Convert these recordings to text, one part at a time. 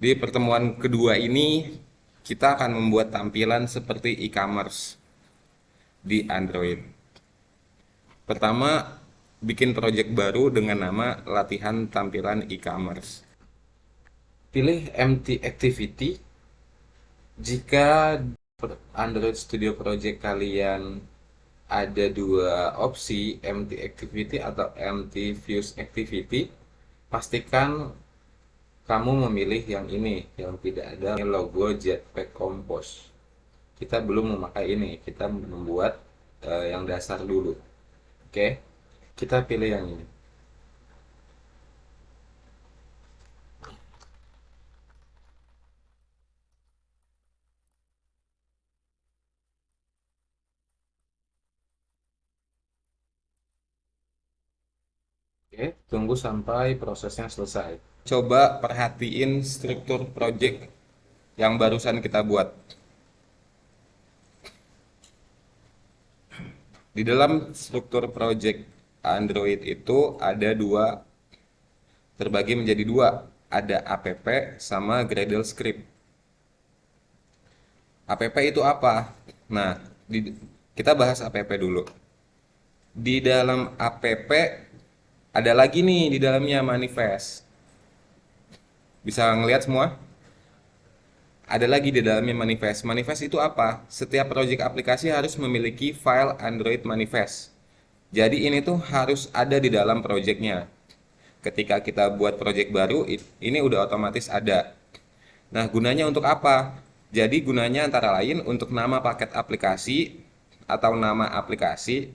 Di pertemuan kedua ini, kita akan membuat tampilan seperti e-commerce di Android. Pertama, bikin project baru dengan nama latihan tampilan e-commerce. Pilih empty activity. Jika Android Studio Project kalian ada dua opsi, empty activity atau empty views activity, pastikan kamu memilih yang ini, yang tidak ada logo Jetpack Compose. Kita belum memakai ini, kita membuat yang dasar dulu. Oke, kita pilih yang ini. Oke, tunggu sampai prosesnya selesai. Coba perhatiin struktur project yang barusan kita buat. Di dalam struktur project Android itu ada dua, terbagi menjadi dua. Ada app sama Gradle script. App itu apa? Nah, kita bahas app dulu. Di dalam app ada lagi nih di dalamnya manifest. Bisa ngelihat semua? Ada lagi di dalamnya manifest. Manifest itu apa? Setiap project aplikasi harus memiliki file Android manifest. Jadi ini tuh harus ada di dalam projectnya. Ketika kita buat project baru, ini udah otomatis ada. Nah, gunanya untuk apa? Jadi gunanya antara lain untuk nama paket aplikasi atau nama aplikasi.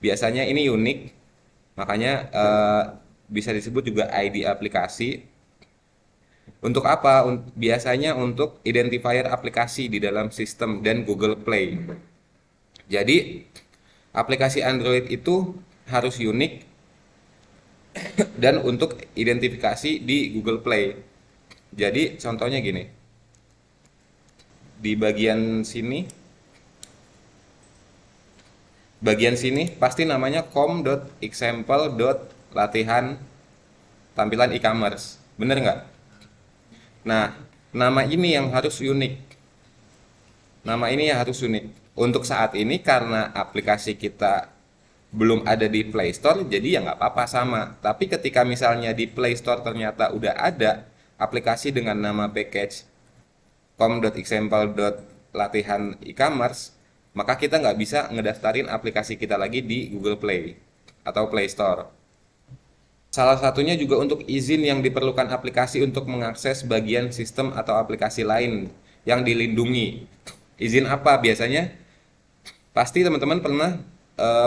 Biasanya ini unik, makanya bisa disebut juga ID aplikasi. Untuk apa? Biasanya untuk identifier aplikasi di dalam sistem dan Google Play. Jadi, aplikasi Android itu harus unik dan untuk identifikasi di Google Play. Jadi, contohnya gini. Di bagian sini pasti namanya com.example.latihan tampilan e-commerce. Bener nggak? Nah, nama ini yang harus unik. Nama ini yang harus unik. Untuk saat ini karena aplikasi kita belum ada di Play Store, jadi ya nggak apa-apa sama. Tapi ketika misalnya di Play Store ternyata udah ada aplikasi dengan nama package com.example.latihan e-commerce, maka kita nggak bisa ngedaftarin aplikasi kita lagi di Google Play atau Play Store. Salah satunya juga untuk izin yang diperlukan aplikasi untuk mengakses bagian sistem atau aplikasi lain yang dilindungi. Izin apa biasanya? Pasti teman-teman pernah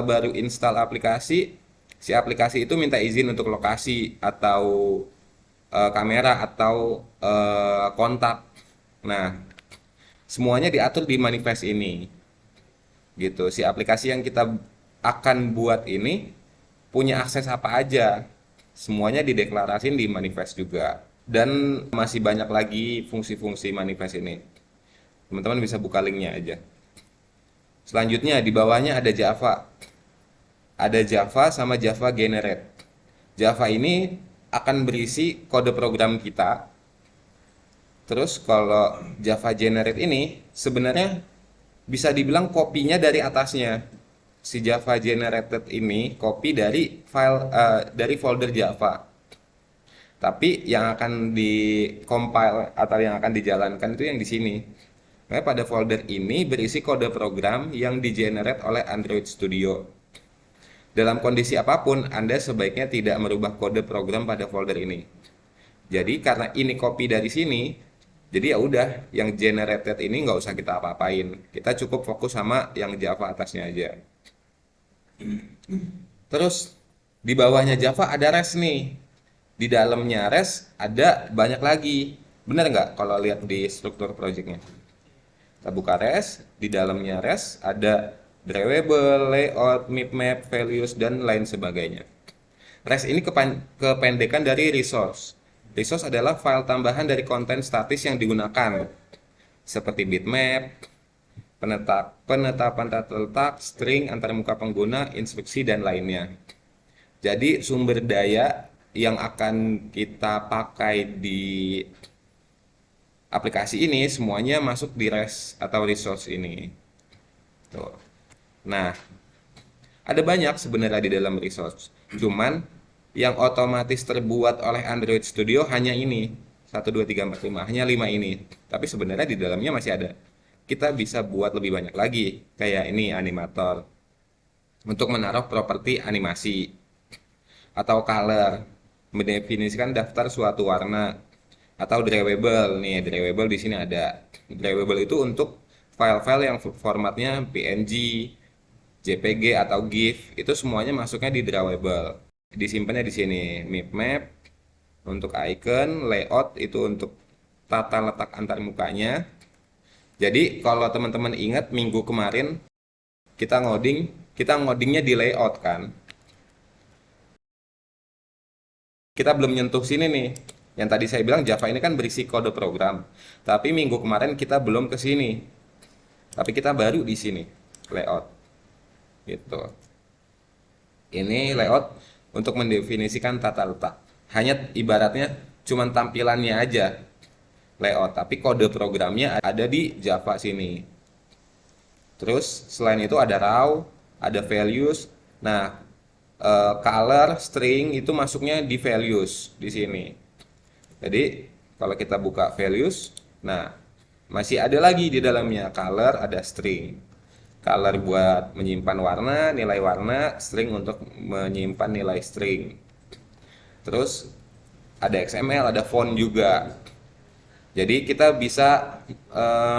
baru install aplikasi, si aplikasi itu minta izin untuk lokasi atau kamera atau kontak. Nah, semuanya diatur di manifest ini. Gitu. Si aplikasi yang kita akan buat ini punya akses apa aja. Semuanya dideklarasin di manifest juga. Dan masih banyak lagi fungsi-fungsi manifest ini. Teman-teman bisa buka linknya aja. Selanjutnya di bawahnya ada Java. Ada Java sama Java Generate. Java ini akan berisi kode program kita. Terus kalau Java Generate ini sebenarnya bisa dibilang kopinya dari atasnya. Si Java Generated ini copy dari dari folder Java. Tapi yang akan di compile atau yang akan dijalankan itu yang di sini. Nah, pada folder ini berisi kode program yang di-generate oleh Android Studio. Dalam kondisi apapun, Anda sebaiknya tidak merubah kode program pada folder ini. Jadi karena ini copy dari sini, jadi ya udah yang generated ini nggak usah kita apa-apain. Kita cukup fokus sama yang Java atasnya aja. Terus di bawahnya Java ada REST nih. Di dalamnya REST ada banyak lagi. Bener nggak kalau lihat di struktur projectnya? Kita buka REST, di dalamnya REST ada drivable, layout, map, values, dan lain sebagainya. REST ini kependekan dari resource. Resource adalah file tambahan dari konten statis yang digunakan, seperti bitmap, penetapan tata letak, string, antarmuka pengguna, instruksi, dan lainnya. Jadi sumber daya yang akan kita pakai di aplikasi ini semuanya masuk di res atau resource ini. Tuh. Nah, ada banyak sebenarnya di dalam resource. Cuman yang otomatis terbuat oleh Android Studio hanya ini. 1, 2, 3, 4, 5. Hanya 5 ini. Tapi sebenarnya di dalamnya masih ada. Kita bisa buat lebih banyak lagi. Kayak ini animator. Untuk menaruh properti animasi. Atau color. Mendefinisikan daftar suatu warna. Atau drawable. Nih, drawable di sini ada. Drawable itu untuk file-file yang formatnya PNG, JPG atau GIF itu semuanya masuknya di drawable. Disimpannya di sini. Map map untuk icon, layout itu untuk tata letak antar mukanya. Jadi kalau teman-teman ingat minggu kemarin kita ngodingnya di layout kan. Kita belum nyentuh sini nih. Yang tadi saya bilang Java ini kan berisi kode program. Tapi minggu kemarin kita belum ke sini. Tapi kita baru di sini layout gitu. Ini layout untuk mendefinisikan tata letak. Hanya ibaratnya cuman tampilannya aja layout, tapi kode programnya ada di Java sini. Terus selain itu ada raw, ada values. Nah, color, string itu masuknya di values di sini. Jadi kalau kita buka values, nah masih ada lagi di dalamnya color, ada string. Color buat menyimpan warna, nilai warna, string untuk menyimpan nilai string. Terus ada XML, ada font juga. Jadi kita bisa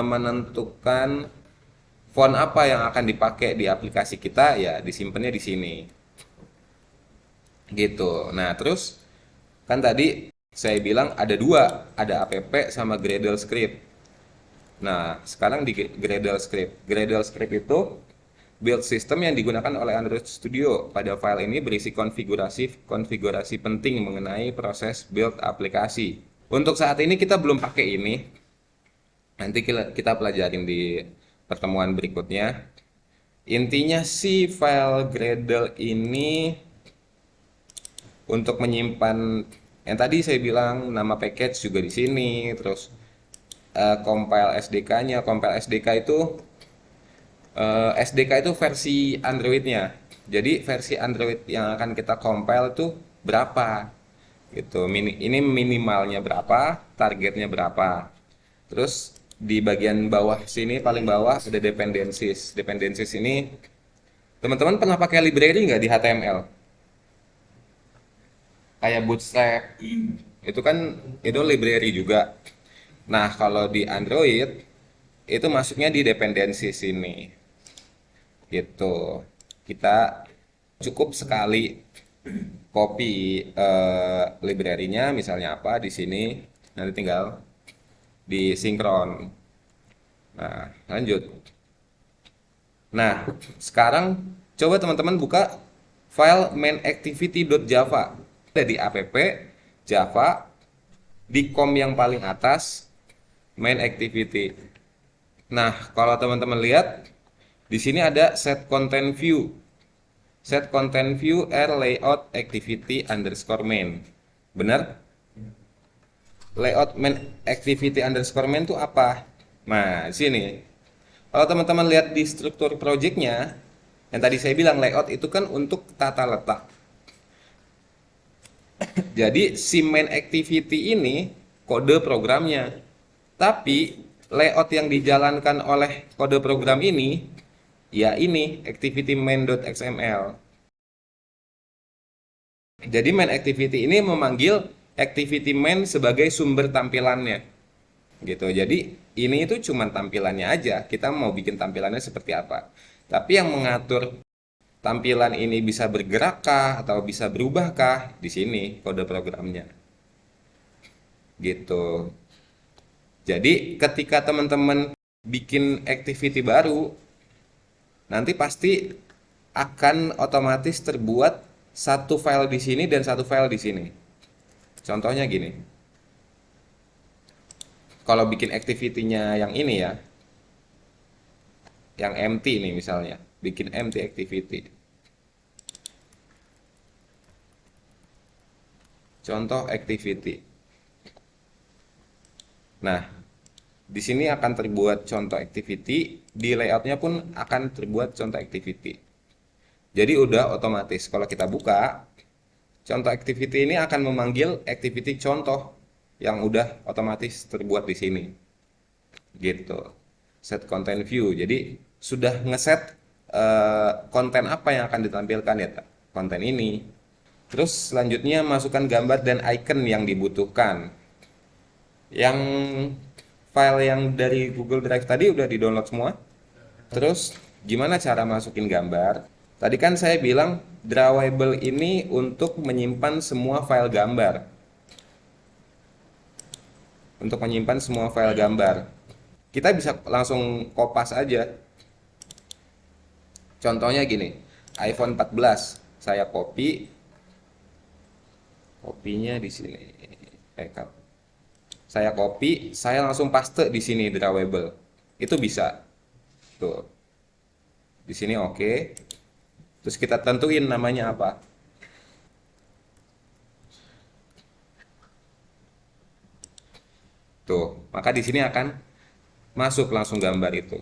menentukan font apa yang akan dipakai di aplikasi kita, ya disimpannya di sini. Gitu. Nah, terus kan tadi saya bilang ada dua, ada app sama Gradle script. Nah, sekarang di Gradle script. Gradle script itu build system yang digunakan oleh Android Studio. Pada file ini berisi konfigurasi penting mengenai proses build aplikasi. Untuk saat ini kita belum pakai ini. Nanti kita pelajarin di pertemuan berikutnya. Intinya sih file Gradle ini untuk menyimpan yang tadi saya bilang nama package juga di sini, terus compile SDK-nya. Compile SDK itu SDK itu versi Android-nya. Jadi versi Android yang akan kita compile itu berapa? Gitu. Ini minimalnya berapa, targetnya berapa. Terus di bagian bawah sini paling bawah ada dependencies. Dependencies ini teman-teman pernah pakai library nggak di HTML? Kayak Bootstrap. Itu kan itu library juga. Nah, kalau di Android itu masuknya di dependencies ini. Gitu. Kita cukup sekali copy library-nya misalnya apa di sini, nanti tinggal disinkron. Nah, lanjut. Nah, sekarang coba teman-teman buka file mainActivity.java. Ada di app Java di com yang paling atas main activity. Nah, kalau teman-teman lihat di sini ada set content view. Set content view r layout activity underscore main. Benar? Layout main activity underscore main itu apa? Nah, di sini. Kalau teman-teman lihat di struktur projectnya, yang tadi saya bilang layout itu kan untuk tata letak. Jadi si main activity ini kode programnya. Tapi layout yang dijalankan oleh kode program ini, ya ini activity main.xml. Jadi main activity ini memanggil activity main sebagai sumber tampilannya. Gitu. Jadi ini itu cuma tampilannya aja. Kita mau bikin tampilannya seperti apa. Tapi yang mengatur tampilan ini bisa bergerakkah atau bisa berubahkah di sini kode programnya. Gitu. Jadi ketika teman-teman bikin activity baru, nanti pasti akan otomatis terbuat satu file di sini dan satu file di sini. Contohnya gini. Kalau bikin activity-nya yang ini ya, yang empty nih misalnya, bikin empty activity. Contoh activity. Nah, Di sini akan terbuat contoh activity, di layoutnya pun akan terbuat contoh activity. Jadi udah otomatis kalau kita buka, contoh activity ini akan memanggil activity contoh yang udah otomatis terbuat di sini. Gitu. Set content view. Jadi sudah ngeset konten apa yang akan ditampilkan ya, konten ini. Terus selanjutnya masukkan gambar dan icon yang dibutuhkan. Yang file yang dari Google Drive tadi udah di-download semua. Terus gimana cara masukin gambar? Tadi kan saya bilang drawable ini untuk menyimpan semua file gambar. Untuk menyimpan semua file gambar. Kita bisa langsung kopas aja. Contohnya gini, iPhone 14. Saya copy, kopinya di sini. Backup. Saya copy, saya langsung paste di sini drawable. Itu bisa. Tuh. Di sini oke. Terus kita tentuin namanya apa. Tuh, maka di sini akan masuk langsung gambar itu.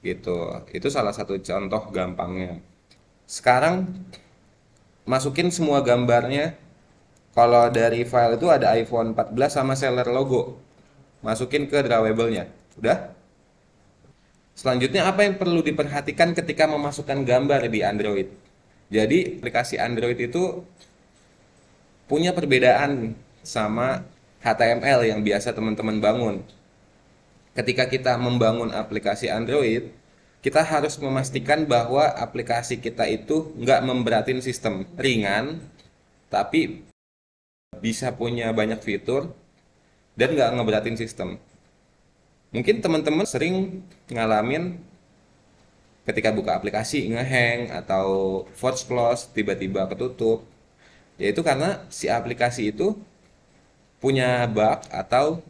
Gitu. Itu salah satu contoh gampangnya. Sekarang masukin semua gambarnya. Kalau dari file itu ada iPhone 14 sama seller logo. Masukin ke drawable-nya. Udah? Selanjutnya apa yang perlu diperhatikan ketika memasukkan gambar di Android? Jadi aplikasi Android itu punya perbedaan sama HTML yang biasa teman-teman bangun. Ketika kita membangun aplikasi Android, kita harus memastikan bahwa aplikasi kita itu nggak memberatin sistem, ringan, tapi bisa punya banyak fitur dan nggak ngeberatin sistem. Mungkin teman-teman sering ngalamin ketika buka aplikasi ngehang atau force close tiba-tiba ketutup, yaitu karena si aplikasi itu punya bug atau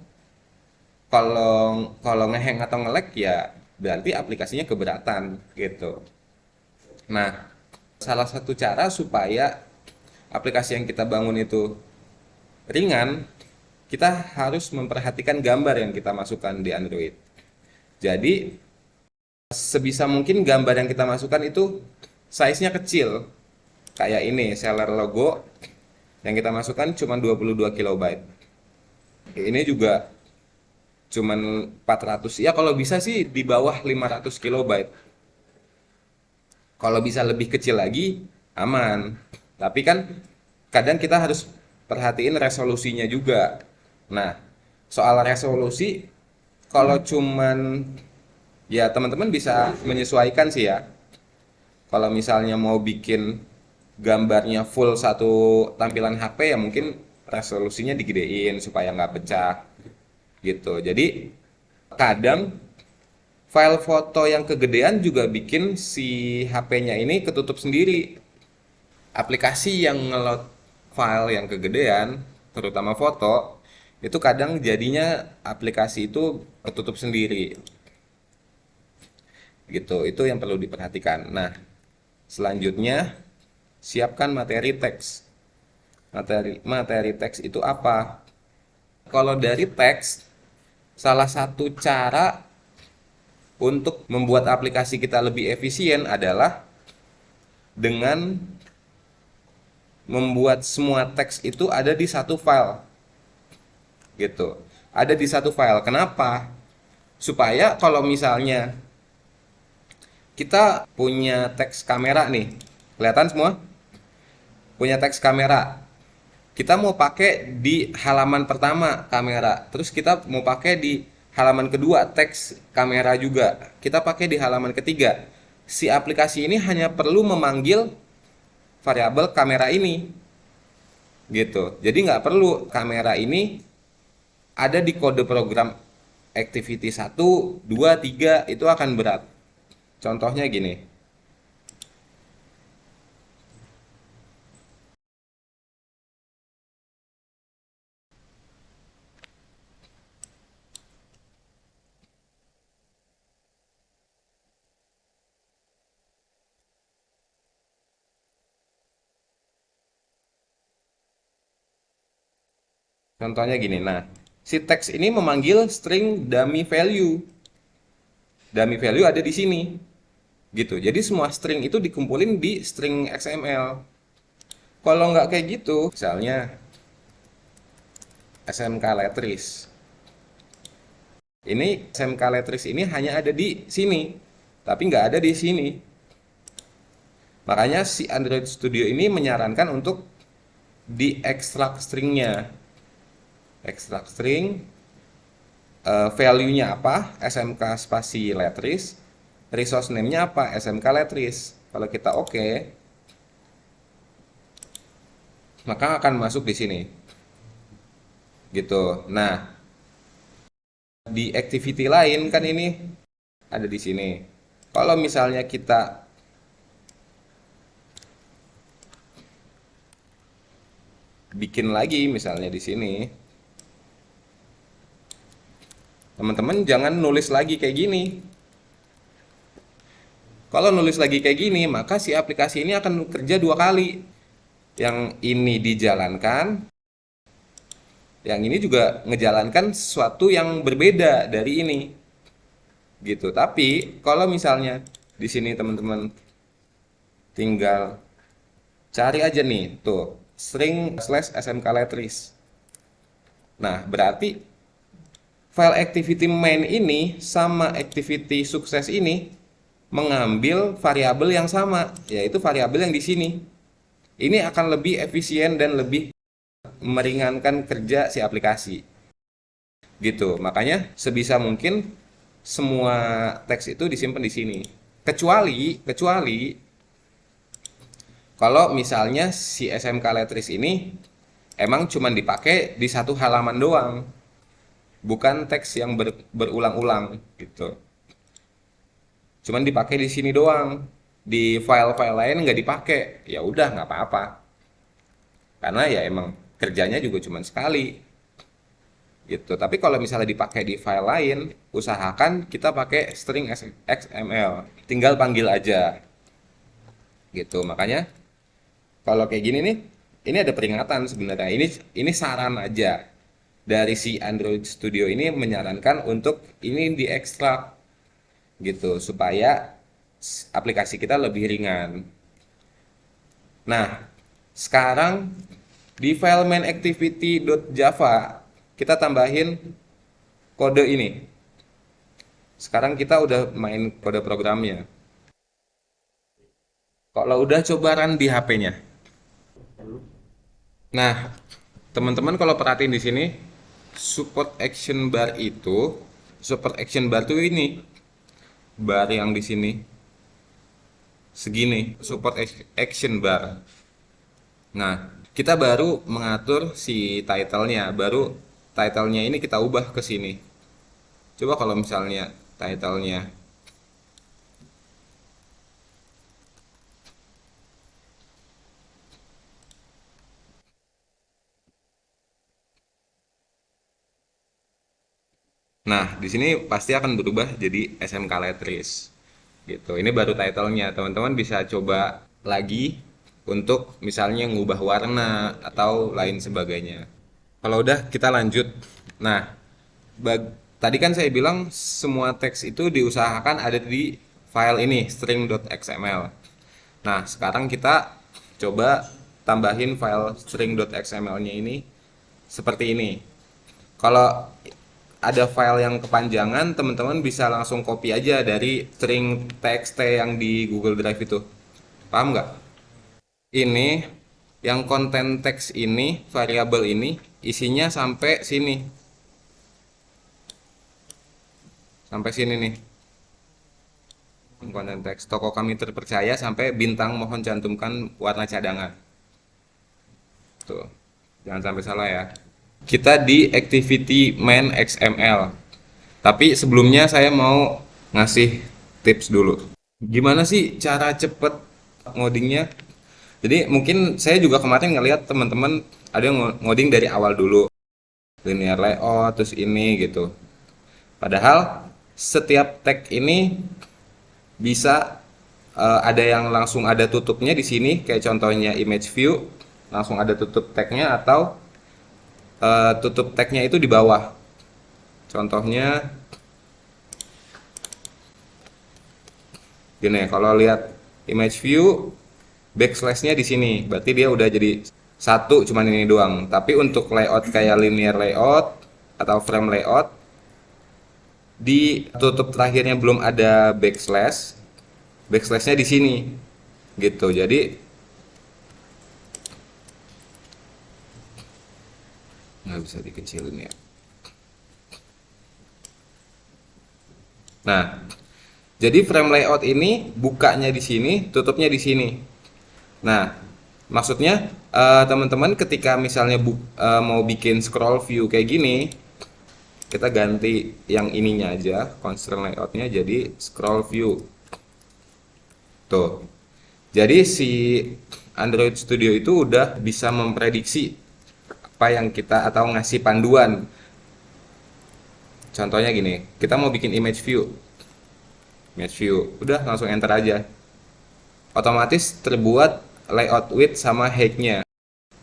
kalau kalau ngehang atau nge-lag ya berarti aplikasinya keberatan gitu. Nah, salah satu cara supaya aplikasi yang kita bangun itu ringan, kita harus memperhatikan gambar yang kita masukkan di Android. Jadi, sebisa mungkin gambar yang kita masukkan itu size-nya kecil. Kayak ini, seller logo yang kita masukkan cuma 22 kilobyte. Ini juga cuman 400. Ya kalau bisa sih di bawah 500 kilobyte. Kalau bisa lebih kecil lagi aman. Tapi kan kadang kita harus perhatiin resolusinya juga. Nah, soal resolusi kalau cuman ya teman-teman bisa menyesuaikan sih ya. Kalau misalnya mau bikin gambarnya full satu tampilan HP ya mungkin resolusinya digedein supaya nggak pecah gitu. Jadi kadang file foto yang kegedean juga bikin si HP-nya ini ketutup sendiri. Aplikasi yang ngeload file yang kegedean, terutama foto, itu kadang jadinya aplikasi itu ketutup sendiri. Gitu. Itu yang perlu diperhatikan. Nah, selanjutnya siapkan materi teks. Materi teks itu apa? Kalau dari teks, salah satu cara untuk membuat aplikasi kita lebih efisien adalah dengan membuat semua teks itu ada di satu file gitu. Ada di satu file. Kenapa? Supaya kalau misalnya kita punya teks kamera nih. Kelihatan semua? Punya teks kamera. Kita mau pakai di halaman pertama kamera. Terus kita mau pakai di halaman kedua teks kamera juga. Kita pakai di halaman ketiga. Si aplikasi ini hanya perlu memanggil variabel kamera ini gitu. Jadi nggak perlu kamera ini ada di kode program activity 1, 2, 3 itu akan berat. Contohnya gini. Contohnya gini. Nah, si teks ini memanggil string dummy value. Dummy value ada di sini. Gitu. Jadi semua string itu dikumpulin di string XML. Kalau nggak kayak gitu, misalnya SMK Letris. Ini SMK Letris ini hanya ada di sini, tapi nggak ada di sini. Makanya si Android Studio ini menyarankan untuk diekstrak stringnya. Ekstrak string, value-nya apa? SMK spasi Letris. Resource name-nya apa? SMK Letris. Kalau kita oke, maka akan masuk di sini. Gitu. Nah, di activity lain kan ini ada di sini. Kalau misalnya kita bikin lagi misalnya di sini, teman-teman jangan nulis lagi kayak gini. Kalau nulis lagi kayak gini, maka si aplikasi ini akan kerja dua kali. Yang ini dijalankan, yang ini juga ngejalankan sesuatu yang berbeda dari ini. Gitu. Tapi kalau misalnya di sini teman-teman tinggal cari aja nih, tuh, string slash smk letris. Nah, berarti file activity main ini sama activity sukses ini mengambil variabel yang sama, yaitu variabel yang di sini. Ini akan lebih efisien dan lebih meringankan kerja si aplikasi. Gitu. Makanya sebisa mungkin semua teks itu disimpan di sini. Kecuali kalau misalnya si SMK Letris ini emang cuma dipakai di satu halaman doang, bukan teks yang berulang-ulang gitu. Cuman dipakai di sini doang, di file-file lain nggak dipakai, ya udah nggak apa-apa, karena ya emang kerjanya juga cuma sekali gitu. Tapi kalau misalnya dipakai di file lain, usahakan kita pakai string XML, tinggal panggil aja gitu. Makanya kalau kayak gini nih, ini ada peringatan sebenarnya. Ini saran aja dari si Android Studio ini, menyarankan untuk ini diekstrak gitu supaya aplikasi kita lebih ringan. Nah, sekarang di file main activity.java kita tambahin kode ini. Sekarang kita udah main kode programnya. Kalau udah coba run di HP-nya. Nah, teman-teman kalau perhatiin di sini, support action bar itu ini bar yang di sini segini, support action bar. Nah, kita baru mengatur si title-nya ini kita ubah ke sini. Coba kalau misalnya title-nya, nah di sini pasti akan berubah jadi SMK Letris gitu. Ini baru title-nya. Teman-teman bisa coba lagi untuk misalnya ngubah warna atau lain sebagainya. Kalau udah kita lanjut. Nah, tadi kan saya bilang semua teks itu diusahakan ada di file ini string.xml. Nah, sekarang kita coba tambahin file string.xml-nya ini seperti ini. Kalau ada file yang kepanjangan, teman-teman bisa langsung copy aja dari string txt yang di Google Drive itu. Paham nggak? Ini yang konten teks ini, variabel ini, isinya sampai sini. Sampai sini nih. Konten teks toko kami terpercaya sampai bintang mohon cantumkan warna cadangan. Tuh. Jangan sampai salah ya. Kita di activity main XML. Tapi sebelumnya saya mau ngasih tips dulu. Gimana sih cara cepet ngodingnya? Jadi mungkin saya juga kemarin ngeliat teman-teman ada yang ngoding dari awal dulu, linear layout, terus ini gitu. Padahal setiap tag ini bisa ada yang langsung ada tutupnya di sini, kayak contohnya image view, langsung ada tutup tagnya, atau tutup tagnya itu di bawah. Contohnya gini, kalau lihat image view backslash-nya di sini, berarti dia udah jadi satu, cuman ini doang. Tapi untuk layout kayak linear layout atau frame layout, di tutup terakhirnya belum ada backslash, backslash-nya di sini gitu. Jadi nggak bisa dikecilin ya. Nah, jadi frame layout ini bukanya di sini, tutupnya di sini. Nah, maksudnya teman-teman ketika misalnya mau bikin scroll view kayak gini, kita ganti yang ininya aja, constraint layoutnya jadi scroll view. Tuh. Jadi si Android Studio itu udah bisa memprediksi apa yang kita atau ngasih panduan. Contohnya gini, kita mau bikin image view. Image view, udah langsung enter aja. Otomatis terbuat layout width sama height-nya.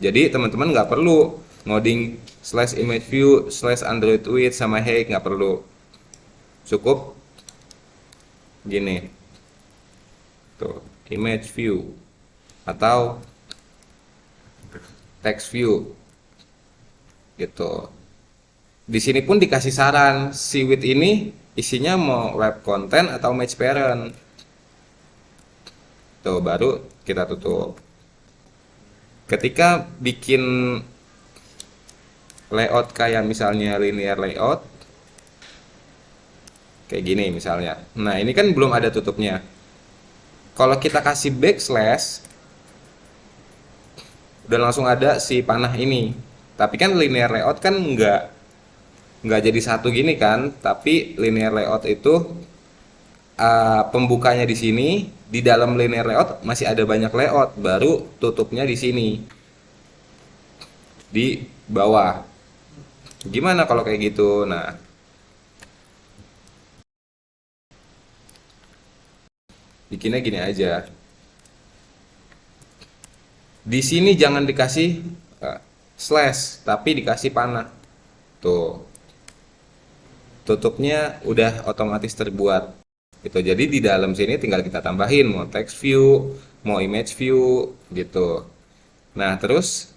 Jadi teman-teman nggak perlu ngoding slash image view slash Android width sama height, nggak perlu. Cukup gini. Tuh, image view atau text view gitu. Di sini pun dikasih saran si width ini isinya mau web content atau match parent. Tuh baru kita tutup. Ketika bikin layout kayak misalnya linear layout kayak gini misalnya. Nah, ini kan belum ada tutupnya. Kalau kita kasih backslash udah langsung ada si panah ini. Tapi kan linear layout kan nggak jadi satu gini kan, tapi linear layout itu pembukanya di sini, di dalam linear layout masih ada banyak layout, baru tutupnya di sini di bawah. Gimana kalau kayak gitu? Nah, bikinnya gini aja. Di sini jangan dikasih slash, tapi dikasih panah. Tuh, tutupnya udah otomatis terbuat. Gitu. Jadi di dalam sini tinggal kita tambahin mau text view, mau image view gitu. Nah, terus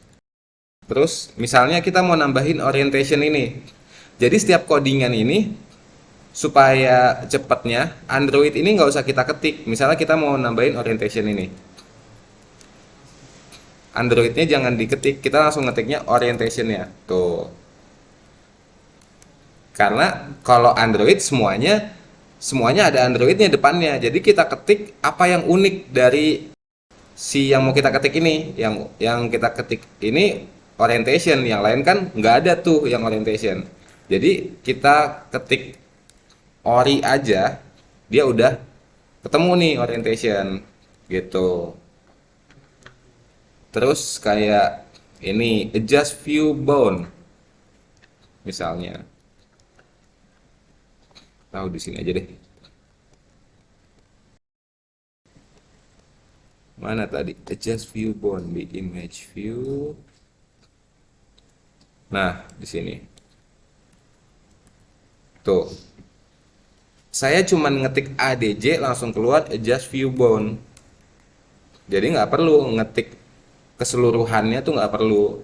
misalnya kita mau nambahin orientation ini. Jadi setiap codingan ini supaya cepatnya Android ini nggak usah kita ketik. Misalnya kita mau nambahin orientation ini. Androidnya jangan diketik, kita langsung ngetiknya orientationnya. Tuh. Karena kalau Android semuanya ada Androidnya depannya. Jadi kita ketik apa yang unik dari si yang mau kita ketik ini. Yang kita ketik ini orientation, yang lain kan nggak ada tuh yang orientation. Jadi kita ketik ori aja, dia udah ketemu nih orientation gitu. Terus kayak ini adjust view bound misalnya. Tahu di sini aja deh. Mana tadi? Adjust view bound di image view. Nah, di sini. Tuh. Saya cuman ngetik ADJ langsung keluar adjust view bound. Jadi nggak perlu ngetik keseluruhannya tuh nggak perlu.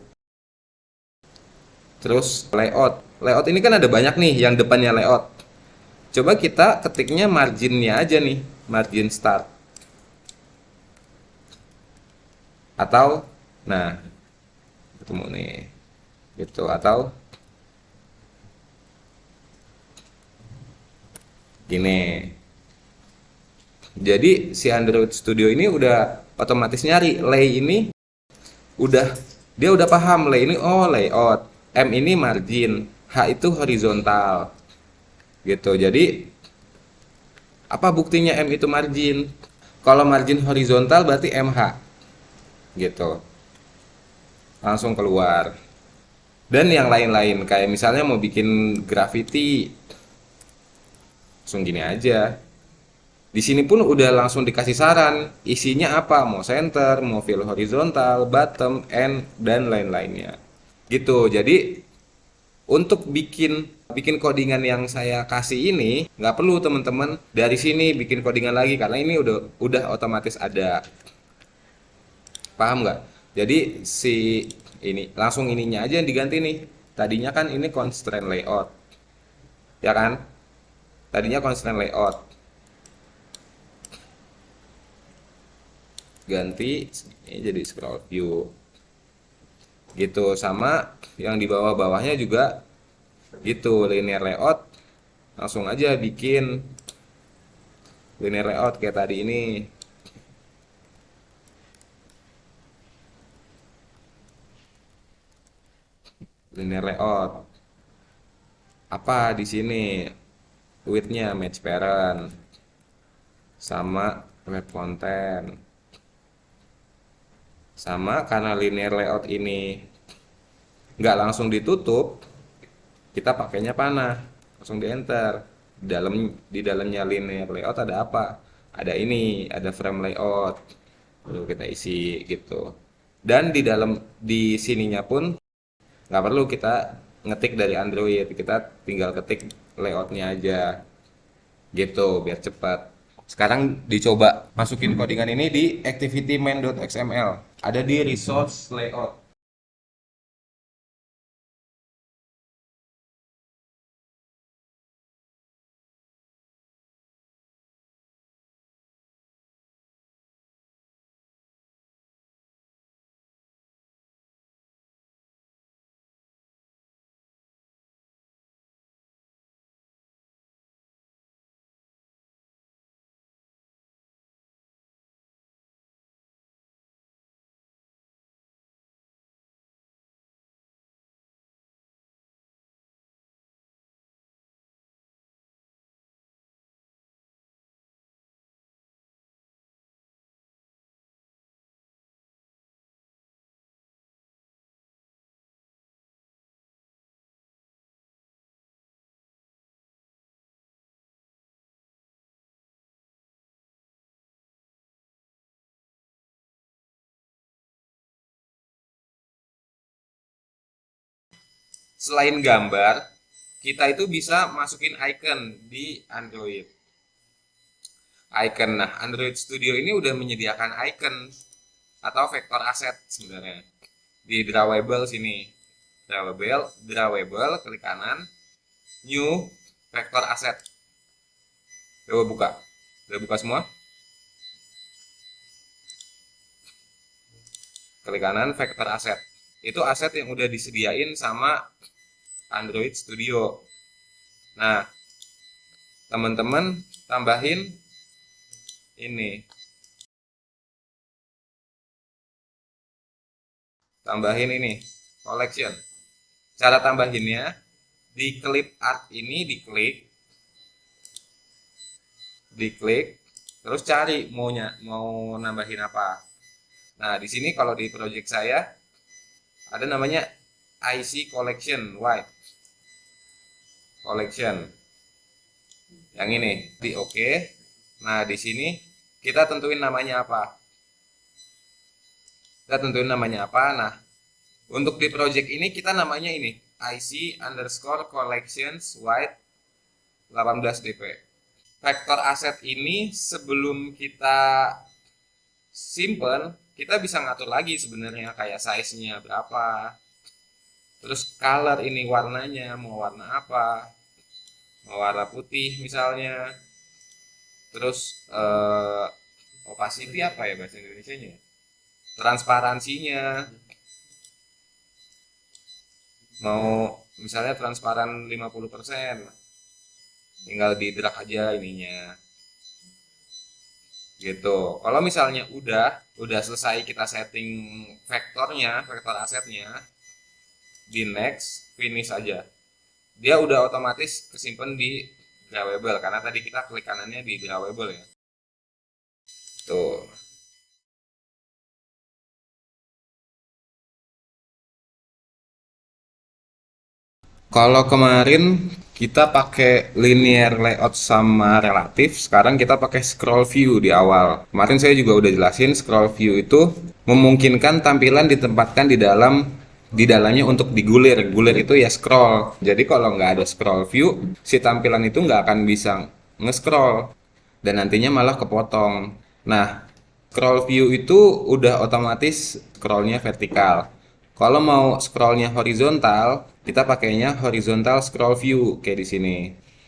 Terus layout ini kan ada banyak nih yang depannya layout. Coba kita ketiknya marginnya aja nih, margin start atau nah ketemu nih gitu, atau gini. Jadi si Android Studio ini udah otomatis nyari lay ini, udah dia udah paham lay ini, oh layout, M ini margin, H itu horizontal gitu. Jadi apa buktinya M itu margin? Kalau margin horizontal berarti MH gitu, langsung keluar. Dan yang lain-lain kayak misalnya mau bikin graffiti langsung gini aja. Di sini pun udah langsung dikasih saran isinya apa, mau center, mau fill horizontal, bottom, end, dan lain-lainnya gitu. Jadi Untuk bikin bikin codingan yang saya kasih ini nggak perlu teman-teman dari sini bikin codingan lagi karena ini udah otomatis ada. Paham nggak? Jadi si ini langsung ininya aja yang diganti nih. Tadinya kan ini constraint layout, ya kan? Tadinya constraint layout. Ganti ini jadi scroll view. Gitu sama yang di bawah-bawahnya juga gitu, linear layout. Langsung aja bikin linear layout kayak tadi ini. Linear layout. Apa di sini? Width-nya match parent sama web content. Sama karena linear layout ini nggak langsung ditutup, kita pakainya panah, langsung di enter. Di dalamnya linear layout ada apa? Ada ini, ada frame layout. Lalu kita isi gitu. Dan di sininya pun nggak perlu kita ngetik dari Android, kita tinggal ketik layoutnya aja gitu biar cepat. Sekarang dicoba masukin codingan ini di activity main.xml, ada di resource layout. Selain gambar, kita itu bisa masukin icon di Android. Icon, nah Android Studio ini udah menyediakan icon atau vektor aset sebenarnya di drawable sini. Drawable, klik kanan, new vektor aset. Coba buka. Udah buka semua? Klik kanan, vektor aset. Itu aset yang udah disediain sama Android Studio. Nah, teman-teman tambahin ini. Tambahin ini, collection. Cara tambahinnya, di clip art ini diklik, terus cari mau nambahin apa. Nah, di sini kalau di project saya ada namanya IC collection white collection. Yang ini di oke. Nah, di sini kita tentuin namanya apa. Nah, untuk di project ini kita namanya ini IC_collections white 18 dp. Vektor aset ini sebelum kita simpen, kita bisa ngatur lagi sebenarnya kayak size-nya berapa. Terus color ini warnanya mau warna apa? Mau warna putih misalnya. Terus opacity apa ya bahasa Indonesianya? Transparansinya. Mau misalnya transparan 50%. Tinggal di drag aja ininya. Gitu. Kalau misalnya udah selesai kita setting vektornya, vektor asetnya, di next, finish aja. Dia udah otomatis kesimpan di drawable karena tadi kita klik kanannya di drawable ya. Tuh. Kalau kemarin kita pakai linear layout sama relatif, sekarang kita pakai scroll view di awal. Kemarin saya juga udah jelasin scroll view itu memungkinkan tampilan ditempatkan di dalam di dalamnya untuk digulir. Gulir itu ya scroll. Jadi kalau nggak ada scroll view, si tampilan itu nggak akan bisa nge-scroll dan nantinya malah kepotong. Nah, scroll view itu udah otomatis scrollnya vertikal. Kalau mau scrollnya horizontal, kita pakainya horizontal scroll view kayak di sini.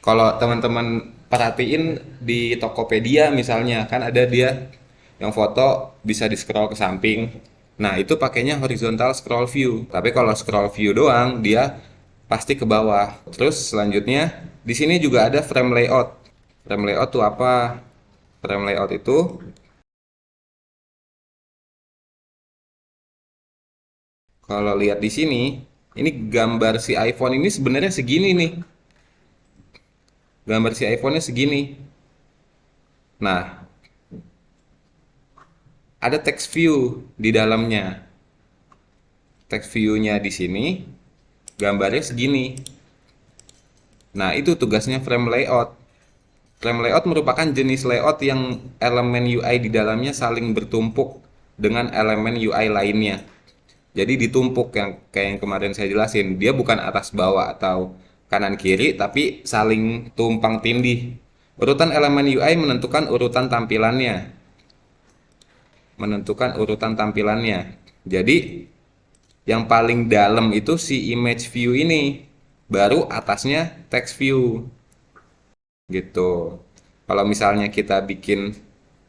Kalau teman-teman perhatiin di Tokopedia misalnya, kan ada dia yang foto bisa di scroll ke samping. Nah, itu pakainya horizontal scroll view. Tapi kalau scroll view doang, dia pasti ke bawah. Terus selanjutnya, di sini juga ada frame layout. Frame layout itu apa? Frame layout itu kalau lihat di sini, ini gambar si iPhone ini sebenarnya segini nih. Gambar si iPhone-nya segini. Nah, ada text view di dalamnya. Text view-nya di sini, gambarnya segini. Nah, itu tugasnya frame layout. Frame layout merupakan jenis layout yang elemen UI di dalamnya saling bertumpuk dengan elemen UI lainnya. Jadi ditumpuk yang kayak yang kemarin saya jelasin. Dia bukan atas bawah atau kanan kiri, tapi saling tumpang tindih. Urutan elemen UI menentukan urutan tampilannya. Menentukan urutan tampilannya. Jadi yang paling dalam itu si image view ini. Baru atasnya text view. Gitu. Kalau misalnya kita bikin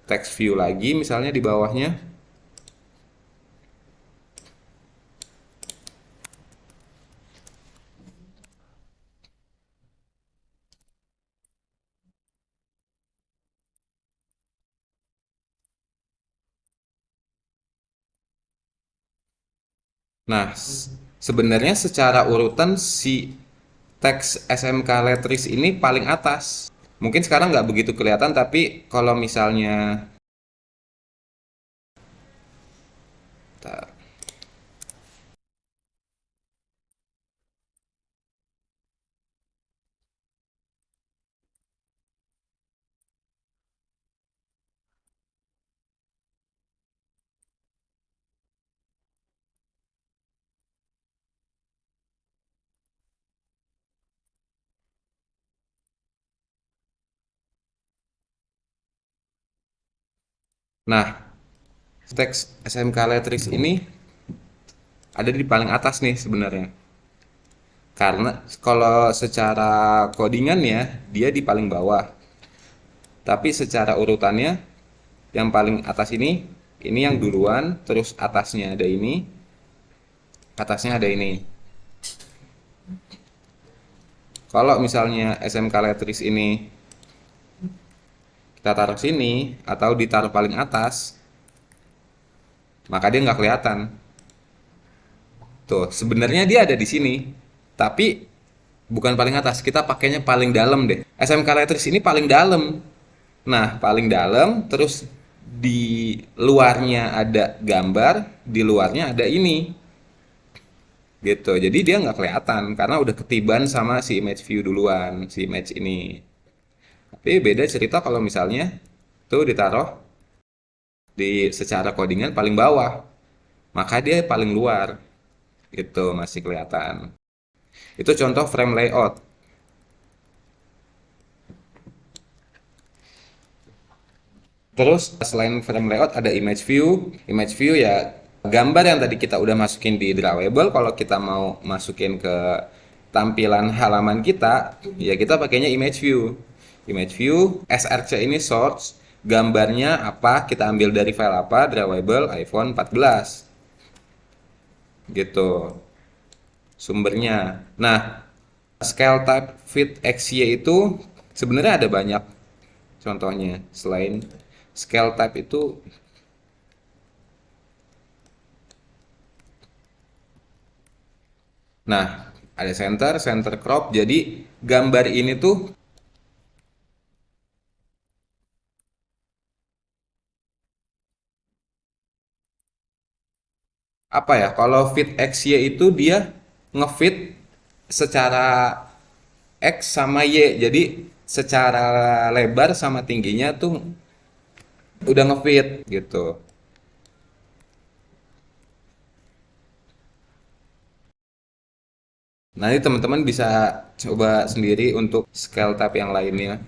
text view lagi, misalnya di bawahnya, nah sebenarnya secara urutan si teks SMK Letris ini paling atas. Mungkin sekarang nggak begitu kelihatan, tapi kalau misalnya, nah teks SMK Letris ini ada di paling atas nih sebenarnya. Karena kalau secara codingan ya, dia di paling bawah. Tapi secara urutannya, yang paling atas ini yang duluan, terus atasnya ada ini, atasnya ada ini. Kalau misalnya SMK Letris ini kita taruh sini atau ditaruh paling atas, maka dia nggak kelihatan. Tuh, sebenarnya dia ada di sini, tapi bukan paling atas. Kita pakainya paling dalam deh. SMK Letris ini paling dalam. Nah, paling dalam, terus di luarnya ada gambar, di luarnya ada ini, gitu. Jadi dia nggak kelihatan karena udah ketiban sama si image view duluan, si image ini. Tapi beda cerita kalau misalnya tuh ditaruh di secara codingan paling bawah, maka dia paling luar, gitu masih kelihatan. Itu contoh frame layout. Terus selain frame layout ada image view. Image view ya gambar yang tadi kita udah masukin di drawable. Kalau kita mau masukin ke tampilan halaman kita, ya kita pakainya image view. Image view, src ini source, gambarnya apa, kita ambil dari file apa, drawable iPhone 14. Gitu sumbernya. Nah, scale type fit XY itu sebenarnya ada banyak contohnya. Selain scale type itu, nah, ada center, center crop. Jadi gambar ini tuh apa ya? Kalau fit XY itu dia ngefit secara X sama Y. Jadi secara lebar sama tingginya tuh udah ngefit, gitu. 。Nanti teman-teman bisa coba sendiri untuk scale tab yang lainnya.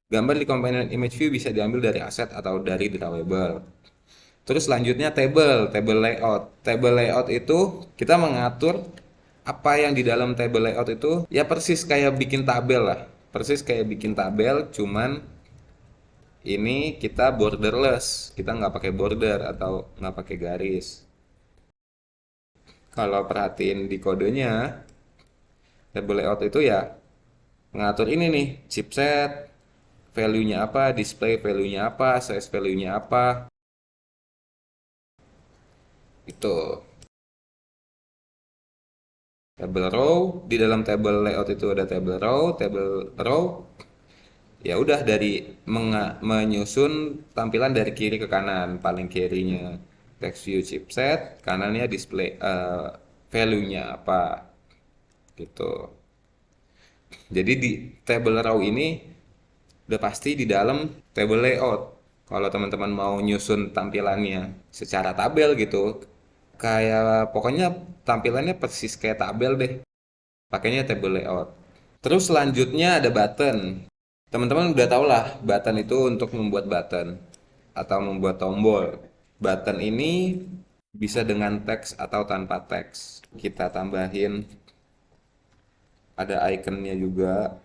Gambar di component image view bisa diambil dari aset atau dari drawable. Terus selanjutnya table layout. Table layout itu kita mengatur apa yang di dalam table layout itu ya persis kayak bikin tabel lah. Persis kayak bikin tabel, cuman ini kita borderless. Kita nggak pakai border atau nggak pakai garis. Kalau perhatiin di kodenya, table layout itu ya ngatur ini nih, chipset, value-nya apa, display value-nya apa, size value-nya apa. Itu. Table row, di dalam table layout itu ada table row. Ya udah dari menyusun tampilan dari kiri ke kanan. Paling kirinya text view chipset, kanannya display value-nya apa gitu. Jadi di table row ini udah pasti di dalam table layout. Kalau teman-teman mau nyusun tampilannya secara tabel gitu, kayak pokoknya tampilannya persis kayak tabel deh. Pakainya table layout. Terus selanjutnya ada button. Teman-teman udah tau lah, button itu untuk membuat button atau membuat tombol. Button ini bisa dengan teks atau tanpa teks. Kita tambahin ada ikonnya juga.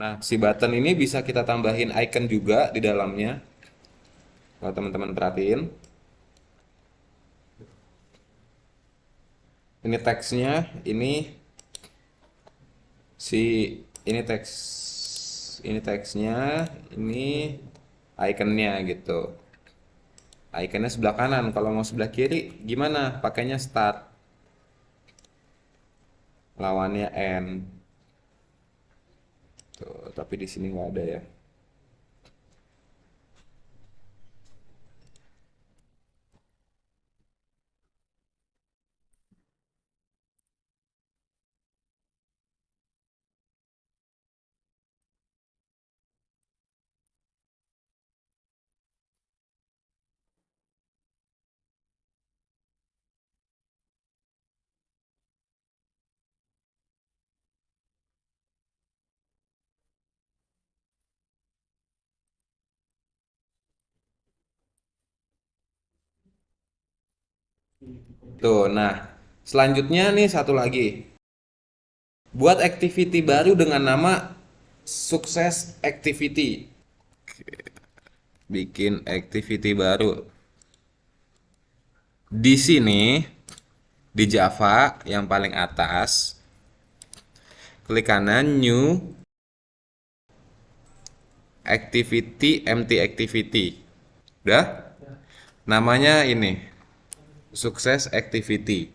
Nah, si button ini bisa kita tambahin icon juga di dalamnya. Kalau teman-teman perhatiin, ini teksnya, ini si ini teksnya, ini ikonnya gitu. Ikonnya sebelah kanan. Kalau mau sebelah kiri, gimana? Pakainya start, lawannya end. Tuh, tapi di sini nggak ada ya. Tuh, nah, selanjutnya nih satu lagi. Buat activity baru dengan nama sukses activity. Bikin activity baru. Di sini, di Java yang paling atas, klik kanan new activity empty activity. Udah? Namanya ini, sukses activity.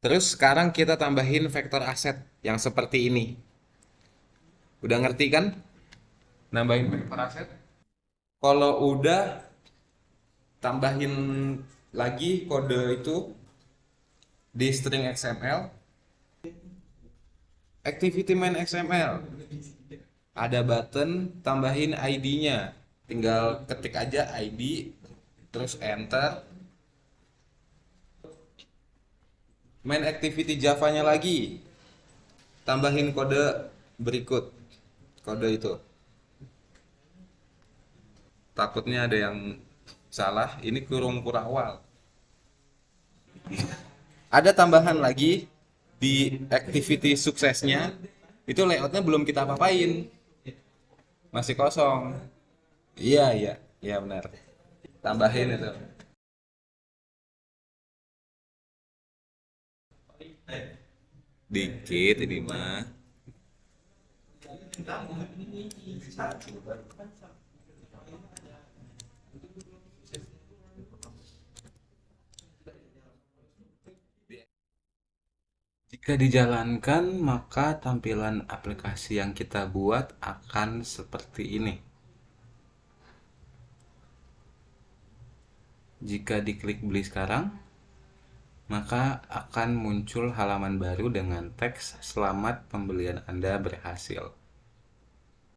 Terus sekarang kita tambahin vektor aset yang seperti ini. Udah ngerti kan? Nambahin vektor aset? Kalau udah, tambahin lagi kode itu di string XML, activity main XML. Ada button, tambahin ID-nya. Tinggal ketik aja ID, terus enter. Main activity Java-nya lagi. Tambahin kode berikut. Kode itu. Takutnya ada yang salah. Ini kurung kurawal. Ada tambahan lagi di activity suksesnya. Itu layoutnya belum kita apa-apain. Masih kosong. Iya, iya. Iya benar. Tambahin itu. Dikit ini mah. Jika dijalankan, maka tampilan aplikasi yang kita buat akan seperti ini. Jika diklik beli sekarang, maka akan muncul halaman baru dengan teks "Selamat pembelian Anda berhasil".